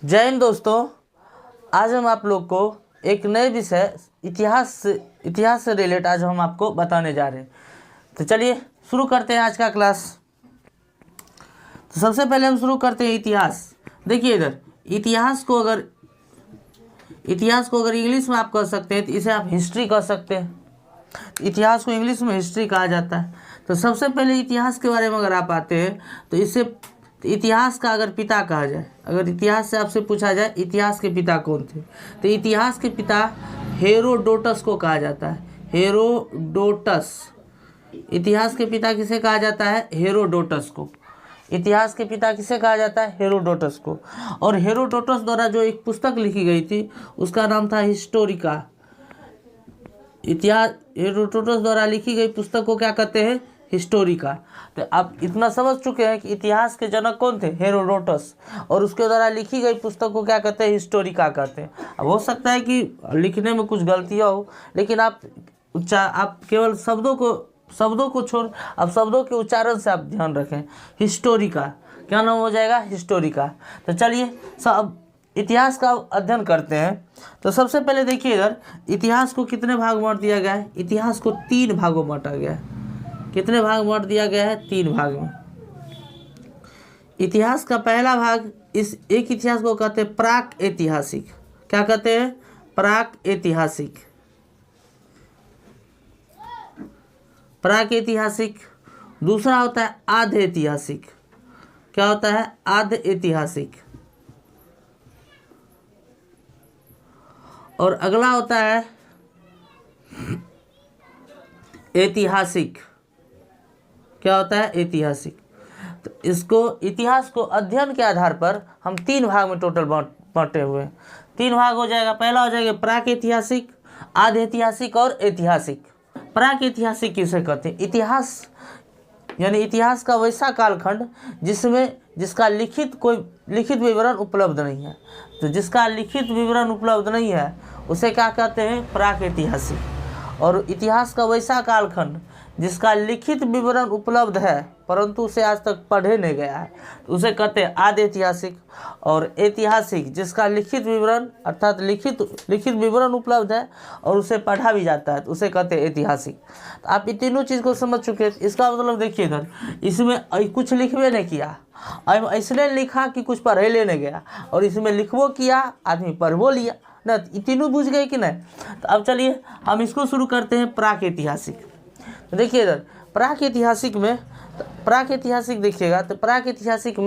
जय हिंद दोस्तों। आज हम आप लोग को एक नए विषय इतिहास से रिलेटेड आज हम आपको बताने जा रहे हैं। तो चलिए शुरू करते हैं आज का क्लास। तो सबसे पहले हम शुरू करते हैं इतिहास। देखिए इधर इतिहास को अगर इंग्लिश में आप कह सकते हैं तो इसे आप हिस्ट्री कह सकते हैं। इतिहास को इंग्लिश में हिस्ट्री कहा जाता है। तो सबसे पहले इतिहास के बारे में अगर आप आते हैं तो इतिहास का अगर पिता कहा जाए, अगर इतिहास से आपसे पूछा जाए इतिहास के पिता कौन थे, तो इतिहास के पिता हेरोडोटस को कहा जाता है। हेरोडोटस। इतिहास के पिता किसे कहा जाता है? हेरोडोटस को। इतिहास के पिता किसे कहा जाता है? हेरोडोटस को। और हेरोडोटस द्वारा जो एक पुस्तक लिखी गई थी उसका नाम था हिस्टोरिका। इतिहास हेरोडोटस द्वारा लिखी गई पुस्तक को क्या कहते हैं? हिस्टोरिका। तो आप इतना समझ चुके हैं कि इतिहास के जनक कौन थे? हेरोडोटस। और उसके द्वारा लिखी गई पुस्तक को क्या कहते हैं? हिस्टोरिका कहते हैं। अब हो सकता है कि लिखने में कुछ गलतियाँ हो, लेकिन आप केवल शब्दों को छोड़ आप शब्दों के उच्चारण से आप ध्यान रखें। हिस्टोरिका क्या नाम हो जाएगा? हिस्टोरिका। तो चलिए सब इतिहास का अध्ययन करते हैं। तो सबसे पहले देखिए इधर इतिहास को कितने भाग बांट दिया गया है? इतिहास को 3 भागों में बांटा गया है। कितने भाग बांट दिया गया है? 3 भाग में। इतिहास का पहला भाग इतिहास को कहते हैं प्राक ऐतिहासिक। क्या कहते हैं? प्राक ऐतिहासिक। प्राक ऐतिहासिक। दूसरा होता है आद्य ऐतिहासिक। क्या होता है? आद्य ऐतिहासिक। और अगला होता है ऐतिहासिक। क्या होता है? ऐतिहासिक। तो इतिहास को अध्ययन के आधार पर हम 3 भाग में टोटल बांटे हुए हैं। 3 भाग हो जाएगा। पहला हो जाएगा प्राक ऐतिहासिक, आद्य ऐतिहासिक और ऐतिहासिक। प्राक ऐतिहासिक किसे कहते हैं? इतिहास यानी इतिहास का वैसा कालखंड जिसका लिखित विवरण उपलब्ध नहीं है। तो जिसका लिखित विवरण उपलब्ध नहीं है उसे क्या कहते हैं? प्राक ऐतिहासिक। और इतिहास का वैसा कालखंड जिसका लिखित विवरण उपलब्ध है परंतु उसे आज तक पढ़े नहीं गया है तो उसे कहते हैं आद्य ऐतिहासिक। और ऐतिहासिक जिसका लिखित विवरण अर्थात लिखित विवरण उपलब्ध है और उसे पढ़ा भी जाता है तो उसे कहते हैं ऐतिहासिक। तो आप ये तीनों चीज़ को समझ चुके हैं। इसका मतलब देखिए इधर इसमें कुछ लिखवे नहीं किया, इसने लिखा कि कुछ पढ़े लेने गया, और इसमें लिखवो किया, आदमी पढ़वो लिया ना। तीनों बुझ गए कि नहीं? तो अब चलिए हम इसको शुरू करते हैं प्राक ऐतिहासिक। तो देखिए इधर प्राक ऐतिहासिक देखिएगा। तो प्राक ऐतिहासिक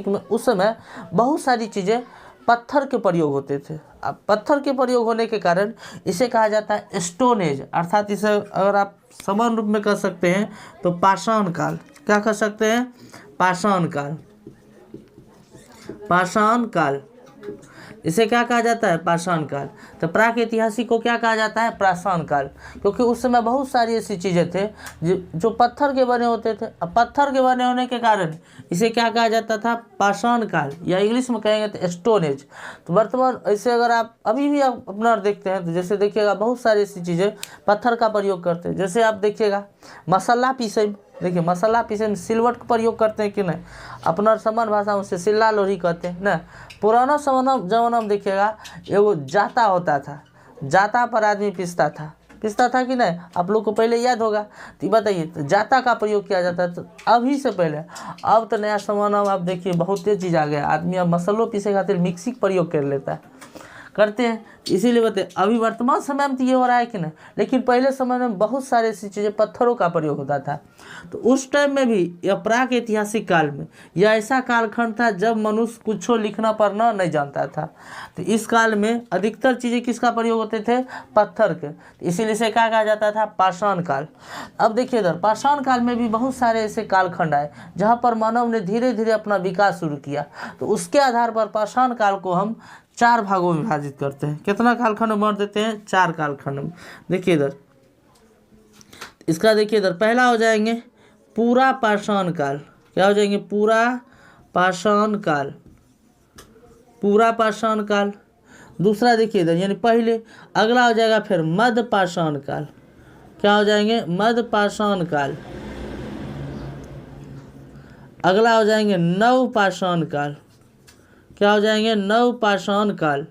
में उस समय बहुत सारी चीज़ें पत्थर के प्रयोग होते थे। अब पत्थर के प्रयोग होने के कारण इसे कहा जाता है स्टोन एज, अर्थात इसे अगर आप समान रूप में कह सकते हैं तो पाषाण काल। क्या कह सकते हैं? पाषाण काल। इसे क्या कहा जाता है? पाषाण काल। तो प्राक ऐतिहासिक को क्या कहा जाता है? पाषाण काल, क्योंकि उस समय बहुत सारी ऐसी चीज़ें थे जो पत्थर के बने होते थे। अब पत्थर के बने होने के कारण इसे क्या कहा जाता था? पाषाण काल, या इंग्लिश में कहेंगे तो स्टोन एज। तो वर्तमान ऐसे अगर आप अभी भी आप अपना देखते हैं तो जैसे देखिएगा बहुत सारी ऐसी चीज़ें पत्थर का प्रयोग करते हैं। जैसे आप देखिएगा मसाला पीसे, देखिए मसाला पीसे में सिलवट का प्रयोग करते हैं कि नहीं? अपना समान भाषा में उसे सिल्ला लोढ़ी कहते हैं ना। पुराना जमाना में देखिएगा एगो जाता होता था, जाता पर आदमी पीसता था कि नहीं? आप लोग को पहले याद होगा। तो बताइए तो जाता का प्रयोग किया जाता है। तो अभी से पहले, अब तो नया जमाना में आप देखिए बहुत तेज चीज़ आ गया। आदमी अब मसालों पीसे खातिर मिक्सी का प्रयोग कर लेता करते हैं। इसीलिए बताइए अभी वर्तमान समय में तो ये हो रहा है कि नहीं, लेकिन पहले समय में बहुत सारी ऐसी चीज़ें पत्थरों का प्रयोग होता था। तो उस टाइम में भी यह प्राक ऐतिहासिक काल में यह ऐसा कालखंड था जब मनुष्य कुछ लिखना पढ़ना नहीं जानता था। तो इस काल में अधिकतर चीज़ें किसका प्रयोग होते थे? पत्थर के। इसीलिए इसे क्या कहा जाता था? पाषाण काल। अब देखिए इधर पाषाण काल में भी बहुत सारे ऐसे कालखंड आए जहाँ पर मानव ने धीरे धीरे अपना विकास शुरू किया। तो उसके आधार पर पाषाण काल को हम 4 भागों में विभाजित करते हैं। कितना कालखंड में बांट देते हैं? 4 कालखंड में। देखिए इधर इसका देखिए इधर पहला हो जाएंगे पूरा पाषाण काल। क्या हो जाएंगे? पूरा पाषाण काल। दूसरा देखिए इधर यानी पहले, अगला हो जाएगा फिर मध्य पाषाण काल। क्या हो जाएंगे? मध्य पाषाण काल। अगला हो जाएंगे नवपाषाण काल। क्या हो जाएंगे, नवपाषाण काल।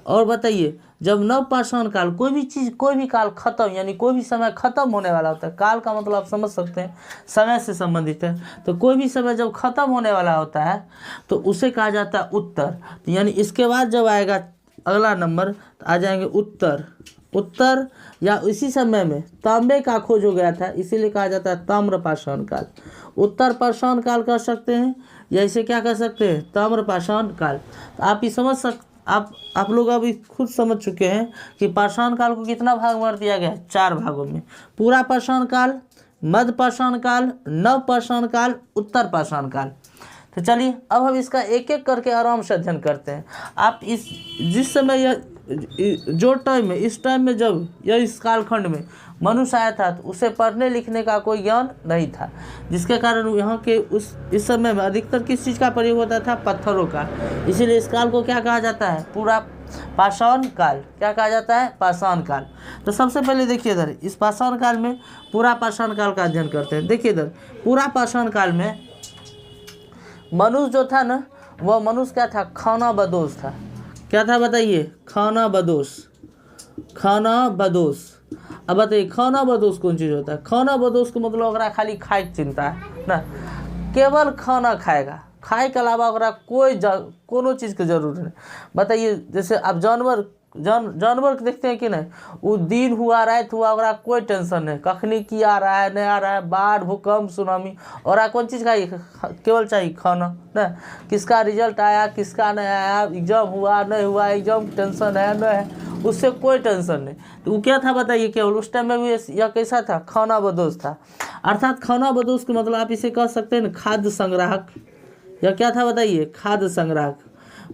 और बताइए, जब नवपाषाण काल, कोई भी चीज़, कोई भी काल खत्म, यानी कोई भी समय खत्म होने वाला होता है। काल का मतलब आप समझ सकते हैं, समय से संबंधित है। तो कोई भी समय जब खत्म होने वाला होता है तो उसे कहा जाता है उत्तर। तो यानी इसके बाद जब आएगा अगला नंबर तो आ जाएंगे उत्तर। उत्तर या इसी समय में तांबे का खोज हो गया था, इसीलिए कहा जाता है ताम्रपाषाण काल। उत्तर पाषाण काल कह सकते हैं, या इसे क्या कह सकते हैं, ताम्रपाषाण काल। तो आप ही समझ आप लोग अभी खुद समझ चुके हैं कि पाषाण काल को कितना भाग बांट दिया गया है, 4 भागों में। पूरा पाषाण काल, मध्य पाषाण काल, नव पाषाण काल, उत्तर पाषाण काल। तो चलिए अब हम इसका एक एक करके आराम से अध्ययन करते हैं। आप इस जिस समय यह जो टाइम में, इस टाइम में जब यह इस कालखंड में मनुष्य आया था तो उसे पढ़ने लिखने का कोई ज्ञान नहीं था, जिसके कारण यहाँ के इस समय में अधिकतर किस चीज़ का प्रयोग होता था, पत्थरों का। इसीलिए इस काल को क्या कहा जाता है, पूरा पाषाण काल। क्या कहा जाता है, पाषाण काल। तो सबसे पहले देखिए इधर, इस पाषाण काल में पूरा पाषाण काल का अध्ययन करते हैं। देखिए इधर, पूरा पाषाण काल में मनुष्य जो था ना, वह मनुष्य क्या था, खाना बदोश था। क्या था बताइए, खाना बदोश। खाना बदोश। अब बताइए खाना बदोश कौन चीज़ होता है। खाना बदोश को मतलब ओकरा खाली खाए के चिंता है ना, केवल खाना खाएगा, खाए के अलावा ओकरा कोनो चीज़ के जरूरत नहीं। बताइए जैसे आप जानवर के देखते हैं कि नहीं, वो दिन हुआ रात हुआ ओकरा कोई टेंशन नहीं, कखनी की आ रहा है नहीं आ रहा है, बाढ़ भूकंप सुनामी, और कौन चीज़ का केवल चाहिए खाना ना। किसका रिजल्ट आया किसका नहीं आया, एग्जाम हुआ नहीं हुआ, एग्जाम टेंशन है नहीं है, उससे कोई टेंशन नहीं। तो वो क्या था बताइए, केवल उस टाइम में भी यह कैसा था, खाना बदोश था। अर्थात खाना बदोश का मतलब आप इसे कह सकते हैं खाद्य संग्राहक। यह क्या था बताइए, खाद्य संग्राहक।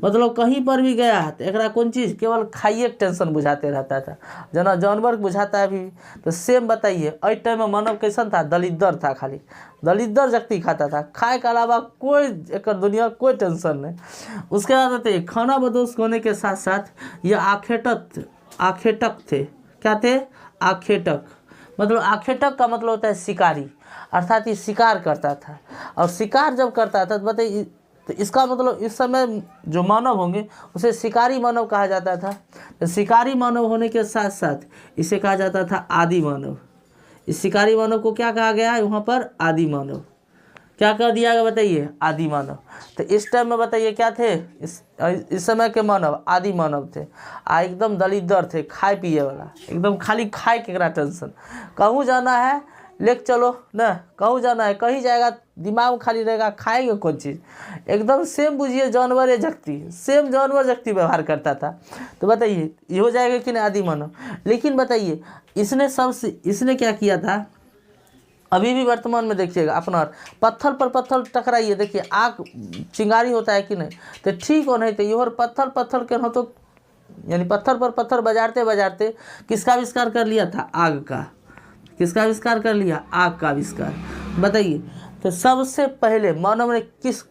मतलब कहीं पर भी गया तो एकरा कौन चीज़, केवल खाइए के टेंशन बुझाते रहता था, जना जानवर बुझाता है अभी। तो सेम बताइए, अस टाइम में मानव कैसन था, दलिद्दर था, खाली दलिद्दर व्यक्ति खाता था, खाए के अलावा कोई एक दुनिया कोई टेंशन नहीं। उसके बाद बताइए, खाना बदोश होने के साथ साथ ये आखेटक थे। क्या थे, आखेटक। मतलब आखेटक का मतलब होता है शिकारी, अर्थात ये शिकार करता था। और शिकार जब करता था तो बताइए, तो इसका मतलब इस समय जो मानव होंगे उसे शिकारी मानव कहा जाता था। तो शिकारी मानव होने के साथ साथ इसे कहा जाता था आदि मानव। इस शिकारी मानव को क्या कहा गया है वहाँ पर, आदि मानव। क्या कह दिया गया बताइए, आदि मानव। तो इस टाइम में बताइए क्या थे, इस समय के मानव आदि मानव थे। एकदम दलिद्दर थे, खाए पिए वाला, एकदम खाली खाए के टेंशन। कहूँ जाना है लेके चलो ना, कहूँ जाना है कहीं जाएगा, दिमाग खाली रहेगा, खाएंगे कौन चीज़। एकदम सेम बुझिए जानवर जगती, सेम जानवर जगती व्यवहार करता था। तो बताइए ये हो जाएगा कि नहीं, आदि मानव। लेकिन बताइए इसने क्या किया था, अभी भी वर्तमान में देखिएगा अपना पत्थर पर पत्थर टकराइए, देखिए आग चिंगारी होता है कि नहीं, तो ठीक हो नहीं तो ये पत्थर के हो, तो यानी पत्थर पर पत्थर बजाते बजाते किसका आविष्कार कर लिया था, आग का। किसका आविष्कार कर लिया, आग का आविष्कार। बताइए तो सबसे पहले मानव ने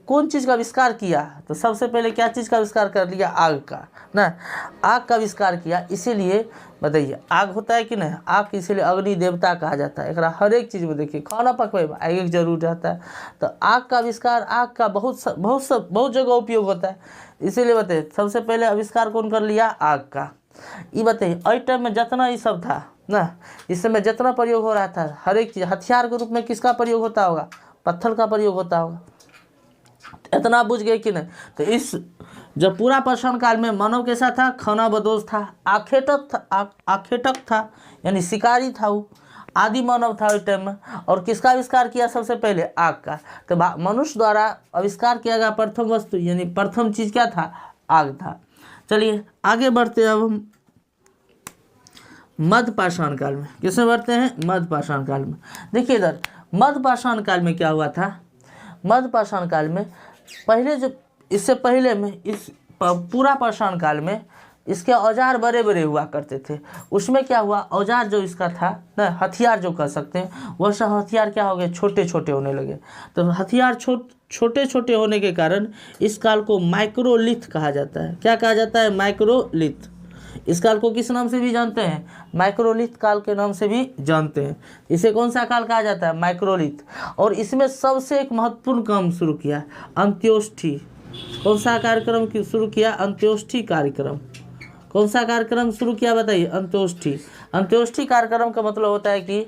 कौन चीज़ का आविष्कार किया, तो सबसे पहले क्या चीज़ का आविष्कार कर लिया, आग का ना, आग का आविष्कार किया। इसीलिए बताइए आग होता है कि नहीं, आग इसीलिए अग्नि देवता कहा जाता है। एक हर एक चीज़ में देखिए, खाना पकवे में आग जरूर रहता है। तो आग का आविष्कार, आग का बहुत जगह उपयोग होता है। इसीलिए बताइए सबसे पहले आविष्कार कौन कर लिया, आग का। ये बताइए इस टाइम में जितना ये सब था ना, इस समय जितना प्रयोग हो रहा था, हर एक चीज़ हथियार के रूप में किसका प्रयोग होता होगा, पत्थर का प्रयोग होता होगा। इतना बुझ गए कि नहीं। तो इस जब पूरा पाषाण काल में मानव कैसा था, खाना बदोश था, आखेटक था यानी शिकारी था, वो आदि मानव था उस टाइम में। और किसका आविष्कार किया सबसे पहले, आग का। तो मनुष्य द्वारा आविष्कार किया गया प्रथम वस्तु यानी प्रथम चीज़ क्या था, आग था। चलिए आगे बढ़ते हैं अब हम मध्य पाषाण काल में। किसमें बढ़ते हैं, मध्य पाषाण काल में। देखिए इधर मध्य पाषाण काल में क्या हुआ था, मध्य पाषाण काल में पहले जो इससे पहले में इस पूरा पाषाण काल में इसके औजार बड़े बड़े हुआ करते थे। उसमें क्या हुआ, औजार जो इसका था ना, हथियार जो कह सकते हैं, वह सब हथियार क्या हो गए, छोटे छोटे होने लगे। तो हथियार छोटे छोटे होने के कारण इस काल को माइक्रोलिथ कहा जाता है। क्या कहा जाता है, माइक्रोलिथ। इस काल को किस नाम से भी जानते हैं, माइक्रोलिथ काल के नाम से भी जानते हैं। इसे कौन सा काल कहा जाता है, माइक्रोलिथ। और इसमें सबसे एक महत्वपूर्ण काम शुरू किया, अंत्योष्ठी। कौन सा कार्यक्रम शुरू किया? अंत्योष्ठी कार्यक्रम। कौन सा कार्यक्रम शुरू किया बताइए? अंत्योष्ठी। अंत्योष्ठी कार्यक्रम का मतलब होता है कि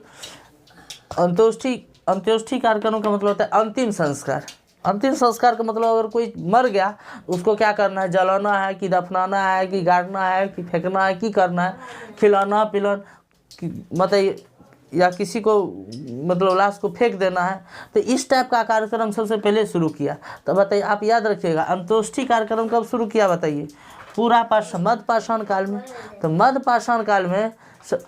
अंत्योष्ठी कार्यक्रम का मतलब होता है अंतिम संस्कार। अंतिम संस्कार का मतलब अगर कोई मर गया उसको क्या करना है? जलाना है कि दफनाना है कि गाड़ना है कि फेंकना है कि करना है? खिलाना पिलाना मतलब या किसी को मतलब लाश को फेंक देना है। तो इस टाइप का कार्यक्रम सबसे पहले शुरू किया। तो बताइए, आप याद रखिएगा, अंत्योष्ठी कार्यक्रम कब शुरू किया बताइए? मध्य पाषाण काल में। तो मध्य पाषाण काल में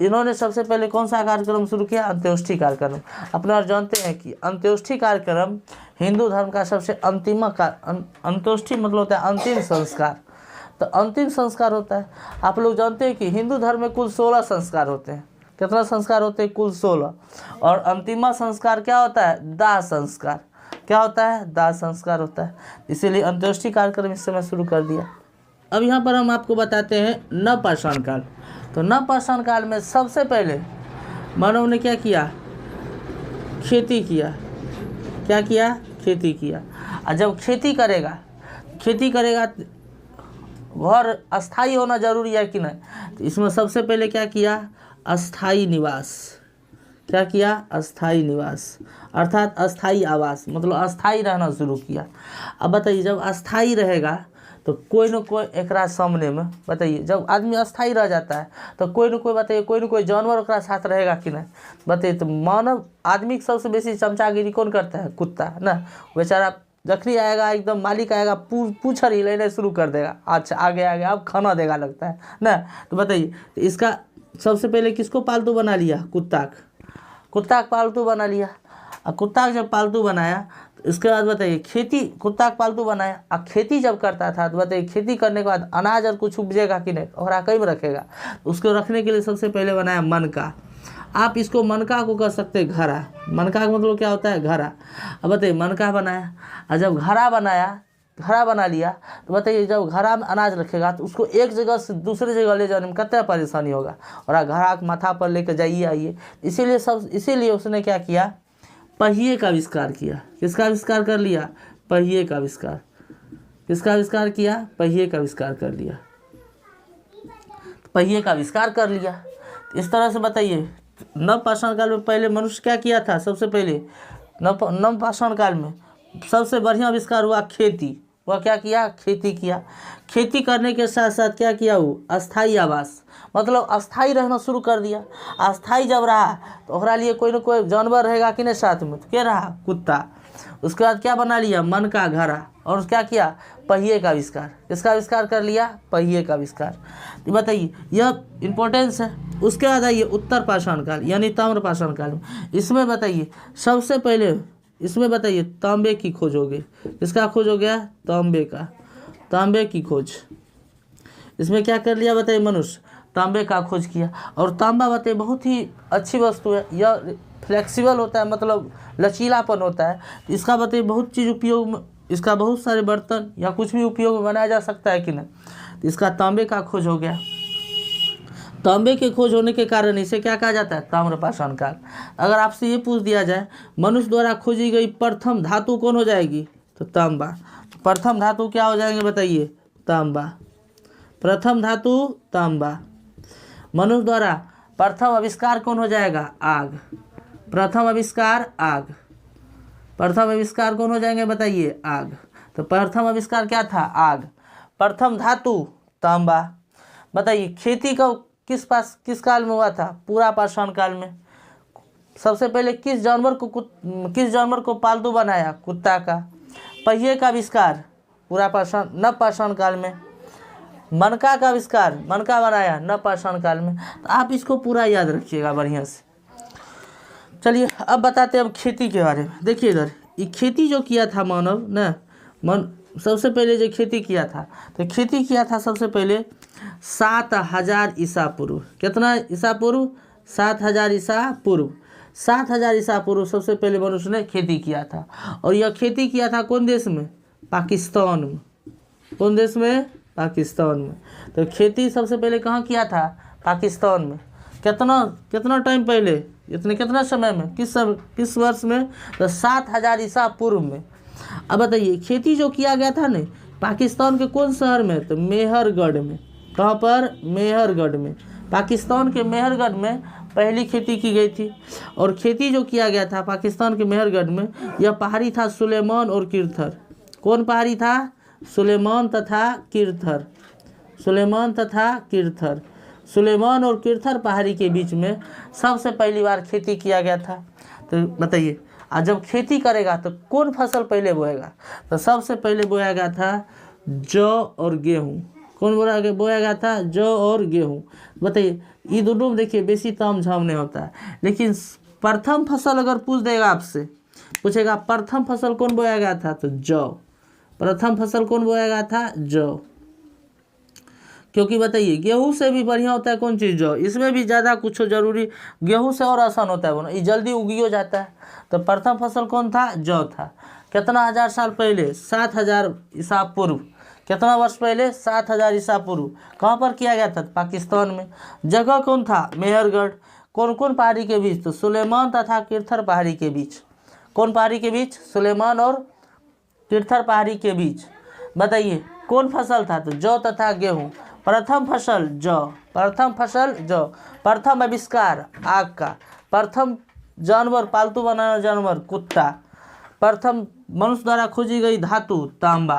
इन्होंने सबसे पहले कौन सा कार्यक्रम शुरू किया? अंत्योष्ठी कार्यक्रम। अपने और जानते हैं कि अंत्योष्ठी कार्यक्रम हिंदू धर्म का सबसे अंतिम अंत्योष्ठी मतलब होता है अंतिम संस्कार। तो अंतिम संस्कार होता है, आप लोग जानते हैं कि हिंदू धर्म में कुल 16 संस्कार होते हैं। कितना संस्कार होते हैं? कुल 16। और अंतिम संस्कार क्या होता है? दाह संस्कार। क्या होता है? दाह संस्कार होता है। इसीलिए अंत्योष्ठी कार्यक्रम इस समय शुरू कर दिया। अब यहाँ पर हम आपको बताते हैं नवपाषाण काल। तो नवपाषाण काल में सबसे पहले मानव ने क्या किया? खेती किया। क्या किया? खेती किया। और जब खेती करेगा घर अस्थाई होना जरूरी है कि नहीं? तो इसमें सबसे पहले क्या किया? अस्थाई निवास। क्या किया? अस्थाई निवास अर्थात अस्थाई आवास, मतलब अस्थाई रहना शुरू किया। अब बताइए, जब अस्थाई रहेगा तो कोई न कोई एकरा सामने में बताइए, जब आदमी अस्थाई रह जाता है तो कोई न कोई बताइए कोई न कोई जानवर ओकरा साथ रहेगा कि नहीं? बताइए, तो मानव आदमी के सबसे बेसी चमचागिरी कौन करता है? कुत्ता ना। बेचारा जखनी आएगा एकदम मालिक आएगा पूछर हिलाने शुरू कर देगा, अच्छा आगे आगे अब खाना देगा लगता है ना। तो बताइए, तो इसका सबसे पहले किसको पालतू बना लिया? कुत्ता का पालतू बना लिया। और कुत्ता जब पालतू बनाया तो इसके बाद बताइए खेती, कुत्ता का पालतू बनाया और खेती जब करता था तो बताइए खेती करने के बाद अनाज और कुछ उपजेगा कि नहीं? और कहीं में रखेगा। उसको रखने के लिए सबसे पहले बनाया मनका। आप इसको मनका को कर सकते हैं घड़ा। मनका का मतलब क्या होता है? घड़ा। अब बताइए, मनका बनाया और जब घड़ा बना लिया तो बताइए, जब घड़ा में अनाज रखेगा तो उसको एक जगह से दूसरे जगह ले जाने में कितना परेशानी होगा, और घड़ा के माथा पर लेकर जाइए आइए। इसीलिए उसने क्या किया? पहिए का आविष्कार किया। किसका आविष्कार कर लिया? पहिए का आविष्कार। किसका आविष्कार किया? पहिए का आविष्कार कर लिया। पहिए का आविष्कार कर लिया। इस तरह से बताइए, नवपाषाण काल में पहले मनुष्य क्या किया था? सबसे पहले नवपाषाण काल में सबसे बढ़िया आविष्कार हुआ खेती। वह क्या किया? खेती किया। खेती करने के साथ साथ क्या किया? वो अस्थाई आवास, मतलब अस्थाई रहना शुरू कर दिया। अस्थाई जब रहा तो ओकरा लिए कोई ना कोई जानवर रहेगा कि नहीं साथ में? तो क्या रहा? कुत्ता। उसके बाद क्या बना लिया? मन का घड़ा। और क्या किया? पहिए का आविष्कार। किसका आविष्कार कर लिया? पहिए का आविष्कार। तो बताइए, यह इंपॉर्टेंस है। उसके बाद आइए उत्तर पाषाण काल यानी ताम्र पाषाण काल में। इसमें बताइए सबसे पहले बताइए तांबे की खोज हो गई। किसका खोज हो गया? तांबे की खोज। इसमें क्या कर लिया बताइए? मनुष्य तांबे का खोज किया। और तांबा बताइए बहुत ही अच्छी वस्तु है। यह फ्लेक्सिबल होता है, मतलब लचीलापन होता है। इसका बताइए बहुत चीज़ उपयोग में, इसका बहुत सारे बर्तन या कुछ भी उपयोग में बनाया जा सकता है कि नहीं? तो इसका तांबे का खोज हो गया। तांबे के खोज होने के कारण इसे क्या कहा जाता है? ताम्रपाषाण काल। अगर आपसे ये पूछ दिया जाए मनुष्य द्वारा खोजी गई प्रथम धातु कौन हो जाएगी? तो तांबा। प्रथम धातु क्या हो जाएंगे बताइए? तांबा। प्रथम धातु तांबा। मनुष्य द्वारा प्रथम आविष्कार कौन हो जाएगा? आग। प्रथम आविष्कार आग। प्रथम आविष्कार कौन हो जाएंगे बताइए? आग। तो प्रथम आविष्कार क्या था? आग। प्रथम धातु तांबा। बताइए खेती का किस काल में हुआ था? पूरा पाषाण काल में। सबसे पहले किस जानवर को पालतू बनाया? कुत्ता का। पहिए का आविष्कार नवपाषाण काल में। मनका का आविष्कार मनका बनाया नवपाषाण काल में। तो आप इसको पूरा याद रखिएगा बढ़िया से। चलिए अब बताते हैं अब खेती के बारे में। देखिए इधर ये खेती जो किया था मानव ना, सबसे पहले जो खेती किया था, तो खेती किया था सबसे पहले 7000 ईसा पूर्व। कितना ईसा पूर्व? 7000 ईसा पूर्व। 7000 ईसा पूर्व सबसे पहले मनुष्य ने खेती किया था। और यह खेती किया था कौन देश में? पाकिस्तान में। कौन देश में? पाकिस्तान में। तो खेती सबसे पहले कहाँ किया था? पाकिस्तान में। कितना टाइम पहले? कितना समय में? किस वर्ष में? तो 7000 ईसा पूर्व में। अब बताइए खेती जो किया गया था ना, पाकिस्तान के कौन शहर में? तो मेहरगढ़ में। कहाँ पर? मेहरगढ़ में। पाकिस्तान के मेहरगढ़ में पहली खेती की गई थी। और खेती जो किया गया था पाकिस्तान के मेहरगढ़ में, यह पहाड़ी था सुलेमान और किरथर। कौन पहाड़ी था? सुलेमान तथा किरथर। सुलेमान तथा किरथर। सुलेमान और किरथर पहाड़ी के बीच में सबसे पहली बार खेती किया गया था। तो बताइए, आज जब खेती करेगा तो कौन फसल पहले बोएगा? तो सबसे पहले बोया गया था जौ और गेहूँ। कौन बोया गया था? जौ और गेहूँ। बताइए, ये दोनों में देखिए बेसी ताम झाम नहीं होता है, लेकिन प्रथम फसल अगर पूछ देगा आपसे, पूछेगा प्रथम फसल कौन बोया गया था? तो जौ। प्रथम फसल कौन बोया गया था? जौ। क्योंकि बताइए गेहूं से भी बढ़िया होता है कौन चीज़? जौ। इसमें भी ज़्यादा कुछ जरूरी, गेहूं से और आसान होता है बोना, ये जल्दी उगी हो जाता है। तो प्रथम फसल कौन था? जौ था। कितना हजार साल पहले? 7000 ईसा पूर्व। कितना वर्ष पहले? 7000 ईसा पूर्व। कहाँ पर किया गया था? पाकिस्तान में। जगह कौन था? मेहरगढ़। कौन कौन पहाड़ी के बीच? तो सुलेमान तथा किरथर पहाड़ी के बीच। कौन पहाड़ी के बीच? सुलेमान और किरथर पहाड़ी के बीच। बताइए कौन फसल था? तो जौ तथा गेहूँ। प्रथम फसल जौ। प्रथम फसल जौ। प्रथम आविष्कार आग का। प्रथम जानवर, पालतू बनाना जानवर कुत्ता। प्रथम मनुष्य द्वारा खोजी गई धातु तांबा।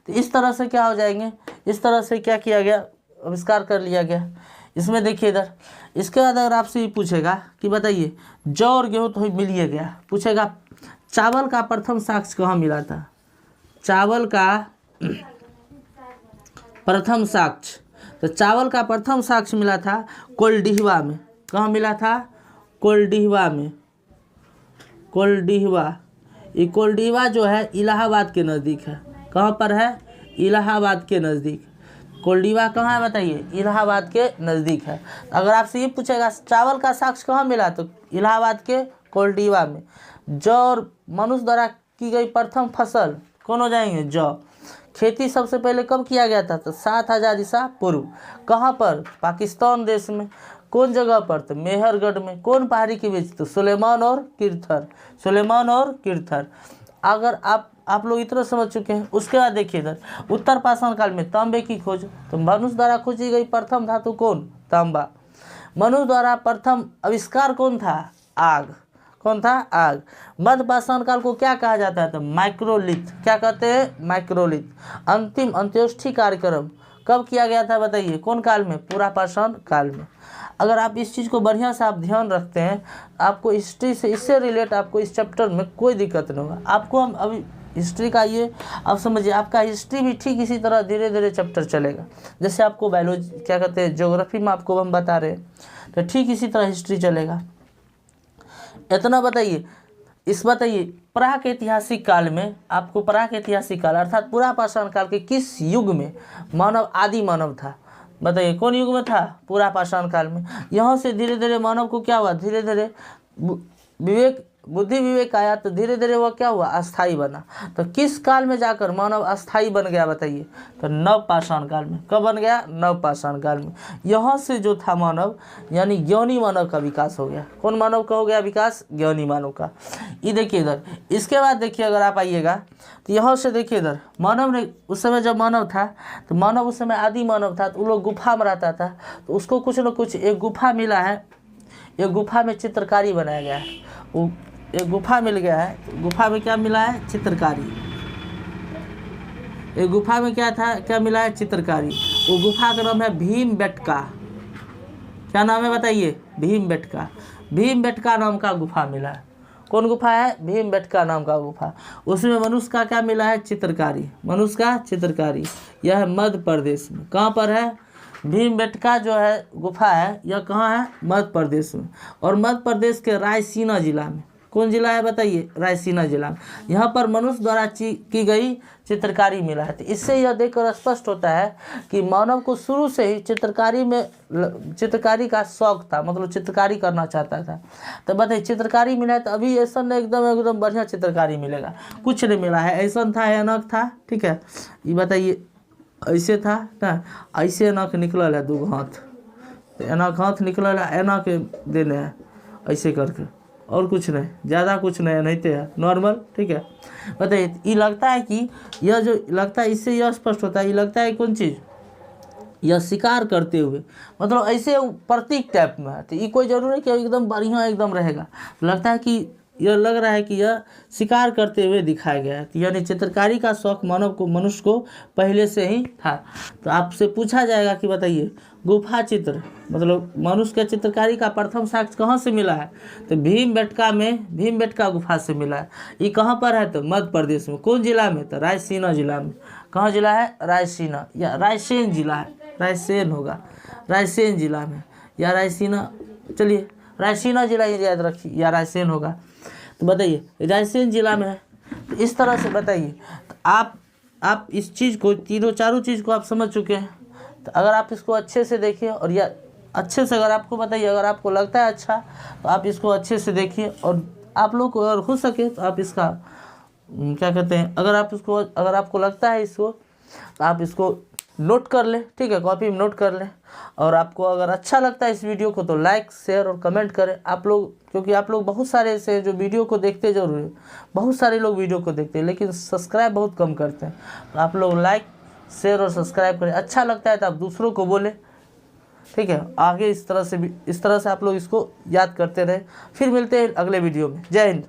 तो इस तरह से क्या हो जाएंगे? इस तरह से क्या किया गया? आविष्कार कर लिया गया। इसमें देखिए इधर, इसके बाद अगर आपसे ये पूछेगा कि बताइए जौ और गेहूँ तो मिल ही गया, पूछेगा चावल का प्रथम साक्ष्य कहाँ मिला था? चावल का प्रथम साक्ष्य, तो चावल का प्रथम साक्ष्य मिला था कोल्डिहवा में। कहाँ मिला था? कोल्डिहवा में। कोल्डिहवा, ये कोल्डिहवा जो है इलाहाबाद के नज़दीक है। कहाँ पर है? इलाहाबाद के नज़दीक। कोल्डिहवा कहाँ है बताइए? इलाहाबाद के नज़दीक है। अगर आपसे ये पूछेगा चावल का साक्ष्य कहाँ मिला, तो इलाहाबाद के कोल्डिहवा में। जौ और मनुष्य द्वारा की गई प्रथम फसल कौन हो जाएंगे? जौ। खेती सबसे पहले कब किया गया था? तो 7000 ईसा पूर्व। कहाँ पर? पाकिस्तान देश में। कौन जगह पर? तो मेहरगढ़ में। कौन पहाड़ी के बीच? तो सुलेमान और किरथर। सुलेमान और किरथर। अगर आप लोग इतना समझ चुके हैं, उसके बाद देखिए इधर, उत्तर पाषाण काल में तांबे की खोज। तो मनुष्य द्वारा खोजी गई प्रथम धातु कौन? तांबा। मनुष्य द्वारा प्रथम आविष्कार कौन था? आग। कौन था? आग। मध्य पाषाण काल को क्या कहा जाता है? तो माइक्रोलिथ। क्या कहते हैं? माइक्रोलिथ। अंतिम अंत्येष्टि कार्यक्रम कब किया गया था बताइए? कौन काल में? पूरा पाषाण काल में। अगर आप इस चीज़ को बढ़िया से आप ध्यान रखते हैं, आपको हिस्ट्री से, इससे रिलेट आपको इस चैप्टर में कोई दिक्कत नहीं होगा। आपको हम अभी हिस्ट्री का ये आप समझिए, आपका हिस्ट्री भी ठीक इसी तरह धीरे धीरे चैप्टर चलेगा। जैसे आपको बायोलॉजी क्या कहते हैं, ज्योग्राफी में आपको हम बता रहे हैं, तो ठीक इसी तरह हिस्ट्री चलेगा। इतना बताइए, बताइए प्राक-ऐतिहासिक काल में, आपको प्राक-ऐतिहासिक काल अर्थात पूरा पाषाण काल के किस युग में मानव आदि मानव था? बताइए कौन युग में था? पूरा पाषाण काल में। यहाँ से धीरे धीरे मानव को क्या हुआ? धीरे धीरे बुद्धि विवेक आया, तो धीरे धीरे वह क्या हुआ? अस्थाई बना। तो किस काल में जाकर मानव अस्थाई बन गया बताइए? तो नव पाषाण काल में। कब बन गया? नव पाषाण काल में। यहाँ से जो था मानव, यानी ज्ञानी मानव का विकास हो गया। कौन मानव का हो गया विकास? ज्ञानी मानव का। ये देखिए इधर, इसके बाद देखिए अगर आप आइएगा तो यहाँ से देखिए इधर, मानव ने उस समय जब मानव था, तो मानव उस समय आदि मानव था, तो वो लोग गुफा में रहता था, तो उसको कुछ न कुछ एक गुफा मिला है, एक गुफा में चित्रकारी बनाया गया है। वो एक गुफा मिल गया है। गुफा में क्या मिला है? चित्रकारी। एक गुफा में क्या था? क्या मिला है? चित्रकारी। वो गुफा का नाम है भीमबेटका। क्या नाम है बताइए? भीमबेटका। भीमबेटका नाम का गुफा मिला है। कौन गुफा है? भीमबेटका नाम का गुफा। उसमें मनुष्य का क्या मिला है? चित्रकारी। मनुष्य का चित्रकारी। यह है मध्य प्रदेश में। कहाँ पर है? भीमबेटका जो है गुफा है, यह कहाँ है? मध्य प्रदेश में। और मध्य प्रदेश के रायसीना जिला में। कौन जिला है बताइए? रायसीना जिला में। यहाँ पर मनुष्य द्वारा की गई चित्रकारी मिला है। तो इससे यह देखकर स्पष्ट होता है कि मानव को शुरू से ही चित्रकारी का शौक था, मतलब चित्रकारी करना चाहता था। तो बताइए चित्रकारी मिला है, तो अभी ऐसा नहीं एकदम बढ़िया चित्रकारी मिलेगा, कुछ नहीं मिला है। ऐसा था, एनक था, ठीक है। ये बताइए ऐसे था ना, ऐसे एनक निकल है, 2 हाथ, तो एनक हाथ निकल है, एनक देने है ऐसे करके, और कुछ नहीं, ज़्यादा कुछ नहीं तो है नॉर्मल। ठीक है, बताइए ये लगता है कि यह जो लगता है इससे यह स्पष्ट होता है, ये लगता है कौन चीज़, यह शिकार करते हुए, मतलब ऐसे प्रतीक टाइप में है। तो ये कोई जरूरी नहीं कि एकदम बढ़िया एकदम रहेगा, लगता है कि यह लग रहा है कि यह शिकार करते हुए दिखाया गया है। तो यानी चित्रकारी का शौक मनुष्य को पहले से ही था। तो आपसे पूछा जाएगा कि बताइए गुफा चित्र मतलब मनुष्य के चित्रकारी का प्रथम साक्ष्य कहाँ से मिला है? तो भीमबेटका गुफा से मिला है। ये कहाँ पर है? तो मध्य प्रदेश में। कौन जिला में? तो रायसीना जिला में। कहाँ जिला है? रायसीना या रायसेन जिला है, रायसेन होगा, रायसेन जिला में या रायसीना, चलिए रायसीना जिला याद रखिए या रायसेन होगा। तो बताइए रायसेन जिला में है। तो इस तरह से बताइए, तो आप इस चीज़ को चारों चीज़ को आप समझ चुके हैं। तो अगर आप इसको अच्छे से देखिए और या अच्छे से अगर आपको बताइए, अगर आपको लगता है अच्छा तो आप इसको अच्छे से देखिए, और आप लोग को अगर हो सके तो आप इसका क्या कहते हैं, अगर आपको लगता है इसको तो आप इसको नोट कर लें। ठीक है, कॉपी में नोट कर लें। और आपको अगर अच्छा लगता है इस वीडियो को तो लाइक शेयर और कमेंट करें आप लोग, क्योंकि आप लोग बहुत सारे ऐसे जो वीडियो को देखते जरूर हैं, बहुत सारे लोग वीडियो को देखते हैं लेकिन सब्सक्राइब बहुत कम करते हैं। तो आप लोग लाइक शेयर और सब्सक्राइब करें। अच्छा लगता है तो आप दूसरों को बोलें। ठीक है, आगे इस तरह से आप लोग इसको याद करते रहें। फिर मिलते हैं अगले वीडियो में। जय हिंद।